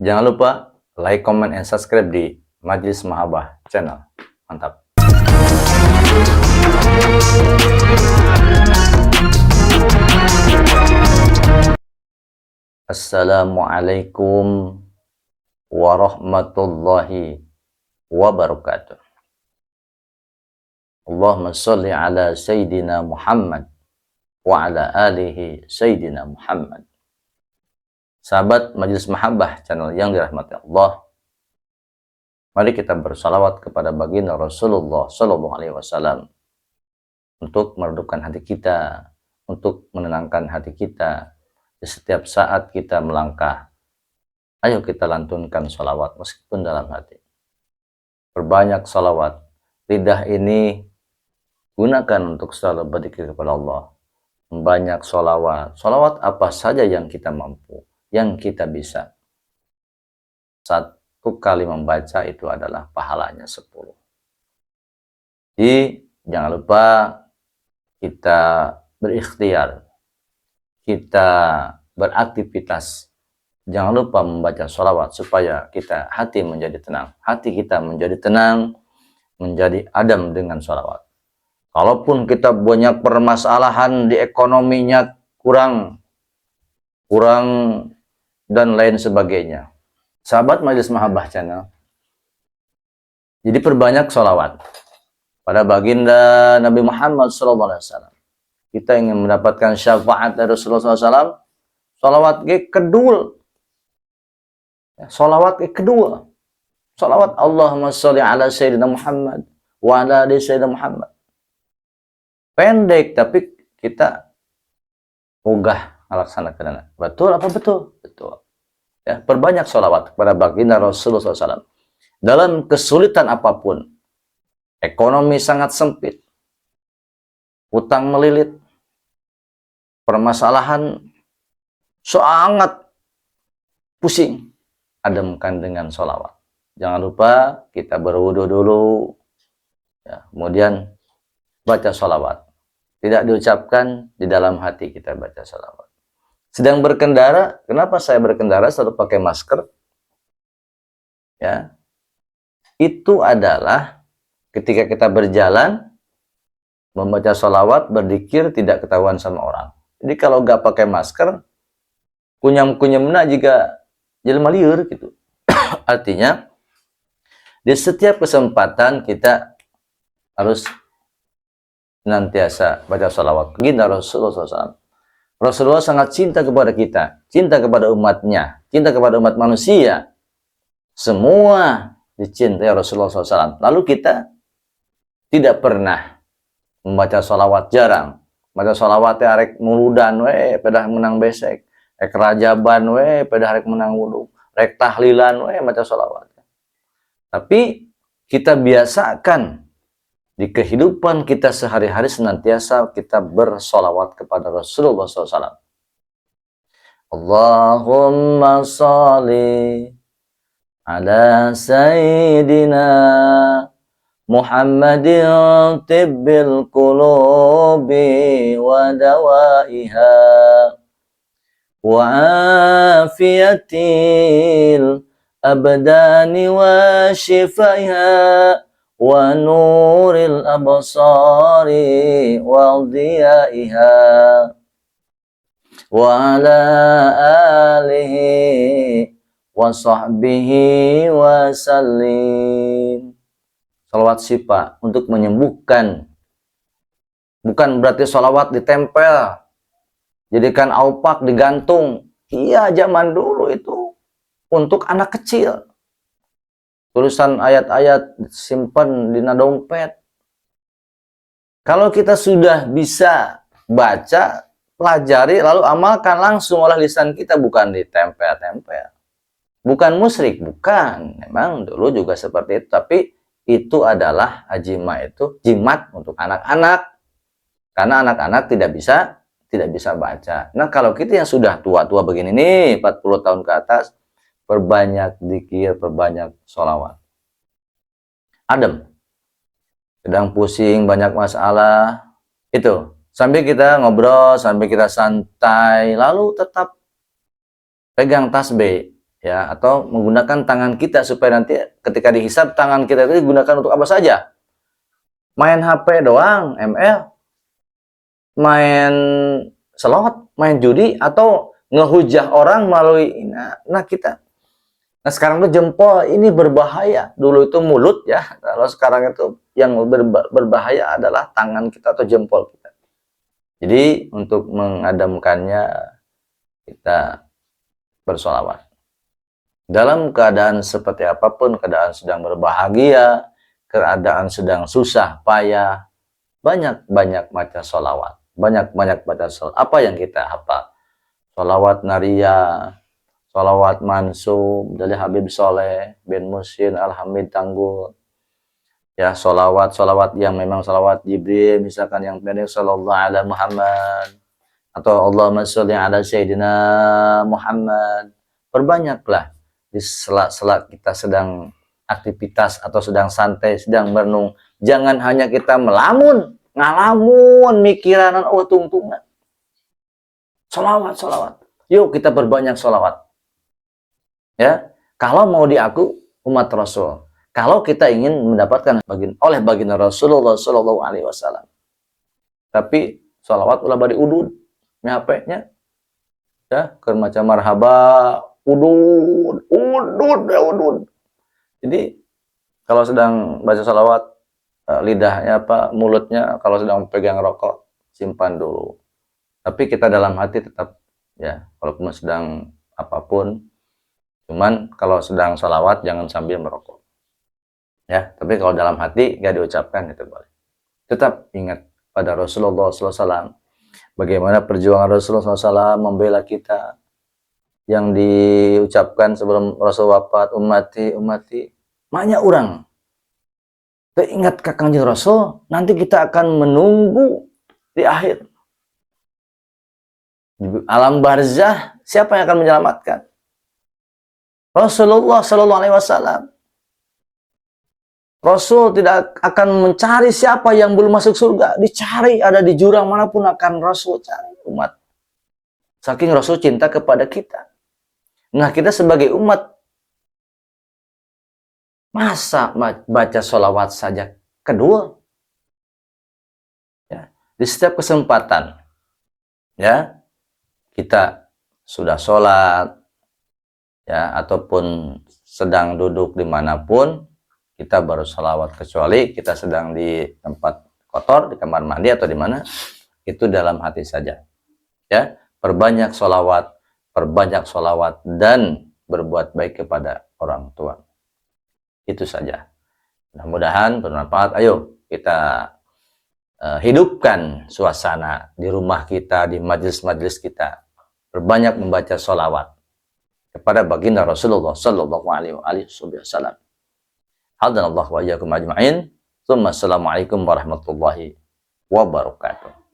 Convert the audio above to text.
Jangan lupa like, comment, and subscribe di Majelis Mahabbah channel. Mantap. Assalamualaikum warahmatullahi wabarakatuh. Allahumma sholli ala Sayyidina Muhammad wa ala alihi Sayyidina Muhammad. Sahabat Majelis Mahabbah channel yang dirahmati Allah, mari kita bersalawat kepada baginda Rasulullah Sallallahu Alaihi Wasallam untuk meredupkan hati kita, untuk menenangkan hati kita di setiap saat kita melangkah. Ayo kita lantunkan salawat meskipun dalam hati. Perbanyak salawat. Lidah ini gunakan untuk selalu berzikir kepada Allah. Banyak salawat. Salawat apa saja yang kita mampu, yang kita bisa. Satu kali membaca itu adalah pahalanya 10. Jadi jangan lupa kita berikhtiar, kita beraktivitas. Jangan lupa membaca sholawat supaya kita hati menjadi tenang. Hati kita menjadi tenang, menjadi adem dengan sholawat. Kalaupun kita banyak permasalahan di ekonominya kurang dan lain sebagainya. Sahabat Majelis Mahabbah channel, jadi perbanyak sholawat pada baginda Nabi Muhammad SAW. Kita ingin mendapatkan syafaat dari Rasulullah SAW. Sholawat kedua. Sholawat kedua. Sholawat Allahumma sholli ala Sayyidina Muhammad wa ala ali Sayyidina Muhammad. Pendek tapi kita ogah melaksanakan. Betul apa betul? Betul. Ya, perbanyak sholawat kepada baginda Rasulullah SAW. Dalam kesulitan apapun, ekonomi sangat sempit, utang melilit, permasalahan sangat pusing, ademkan dengan sholawat. Jangan lupa kita berwudu dulu, ya, kemudian baca sholawat. Tidak diucapkan, di dalam hati kita baca sholawat. Sedang berkendara, kenapa saya berkendara selalu pakai masker? Ya, itu adalah ketika kita berjalan, membaca sholawat, berzikir, tidak ketahuan sama orang. Jadi kalau nggak pakai masker, kunyam-kunyamna juga jelema lieur gitu. Artinya, di setiap kesempatan kita harus senantiasa baca sholawat. Baginda Rasulullah SAW. Rasulullah sangat cinta kepada kita, cinta kepada umatnya, cinta kepada umat manusia. Semua dicintai Rasulullah SAW. Lalu kita tidak pernah membaca sholawat, jarang. Baca sholawat ya rek muludan we, pedah menang besek. Rek rajaban we, pedah rek menang wudhu. Rek tahlilan we, baca sholawat. Tapi kita biasakan di kehidupan kita sehari-hari senantiasa kita bersolawat kepada Rasulullah SAW. Allahumma sholli ala Sayyidina Muhammadin tibbil qulubi wa dawaiha wa afiyatil abdani wa shifaiha wa nuril absari wa dhiyaiha wa ala alihi wa sahbihi wa sallim. Salawat syifa untuk menyembuhkan. Bukan berarti salawat ditempel, jadikan aupak digantung. Iya, zaman dulu itu untuk anak kecil. Tulisan ayat-ayat simpan di dompet. Kalau kita sudah bisa baca, pelajari, lalu amalkan langsung oleh lisan kita, bukan ditempel-tempel. Bukan musyrik, bukan. Memang dulu juga seperti itu, tapi itu adalah ajima, itu jimat untuk anak-anak. Karena anak-anak tidak bisa baca. Nah, kalau kita yang sudah tua-tua begini nih, 40 tahun ke atas, perbanyak zikir, perbanyak sholawat. Adem. Sedang pusing, banyak masalah. Itu. Sambil kita ngobrol, sambil kita santai. Lalu tetap pegang tasbih. ya, atau menggunakan tangan kita supaya nanti ketika dihisab tangan kita itu digunakan untuk apa saja? Main HP doang, ML, main slot, main judi, atau ngehujah orang melalui kita. Nah sekarang tuh jempol ini berbahaya. Dulu itu mulut ya, kalau sekarang itu yang berbahaya adalah tangan kita atau jempol kita. Jadi untuk mengadamkannya kita bersolawat. Dalam keadaan seperti apapun, keadaan sedang berbahagia, keadaan sedang susah, payah, banyak-banyak baca sholawat. Banyak-banyak baca sholawat. Apa yang kita hafal? Sholawat Naria, sholawat Mansub dari Habib Soleh bin Musin Al-Hamid Tanggul. Ya, sholawat yang memang sholawat Jibril, misalkan yang pendek sallallahu alaihi Muhammad, atau Allahumma sholli ala Sayyidina Muhammad. Perbanyaklah di sela-sela kita sedang aktivitas atau sedang santai, sedang merenung. Jangan hanya kita melamun, ngalamun, mikiran, oh tungtungan. Sholawat. Yuk kita berbanyak sholawat. Ya, kalau mau diaku umat Rasul. Kalau kita ingin mendapatkan oleh baginda Rasulullah Shallallahu Alaihi Wasallam. Tapi sholawat ulah bari udud, nyapenya, ya, keur maca marhaba, udud. Jadi kalau sedang baca sholawat, lidahnya mulutnya kalau sedang pegang rokok simpan dulu. Tapi kita dalam hati tetap, ya, walaupun sedang apapun, cuman kalau sedang sholawat jangan sambil merokok. Ya, tapi kalau dalam hati gak diucapkan itu boleh. Tetap ingat pada Rasulullah SAW, bagaimana perjuangan Rasulullah SAW membela kita, yang diucapkan sebelum Rasul wafat, ummati, banyak orang. Ingat Kanjeng Rasul, nanti kita akan menunggu di akhir. Di alam barzah, siapa yang akan menyelamatkan? Rasulullah Sallallahu Alaihi Wasallam. Rasul tidak akan mencari siapa yang belum masuk surga. Dicari, ada di jurang manapun akan Rasul cari umat. Saking Rasul cinta kepada kita. Nah kita sebagai umat, masa baca sholawat saja kedua? Ya, di setiap kesempatan, ya, kita sudah sholat, ya, ataupun sedang duduk dimanapun, kita baru sholawat, kecuali kita sedang di tempat kotor, di kamar mandi atau di mana, itu dalam hati saja. Ya, perbanyak sholawat, dan berbuat baik kepada orang tua. Itu saja. Mudah-mudahan bermanfaat. Ayo kita hidupkan suasana di rumah kita, di majelis-majelis kita. Berbanyak membaca sholawat kepada baginda Rasulullah Sallallahu Alaihi Wasallam. Hadanallahu wa iyyakum ajma'in. Assalamualaikum warahmatullahi wabarakatuh.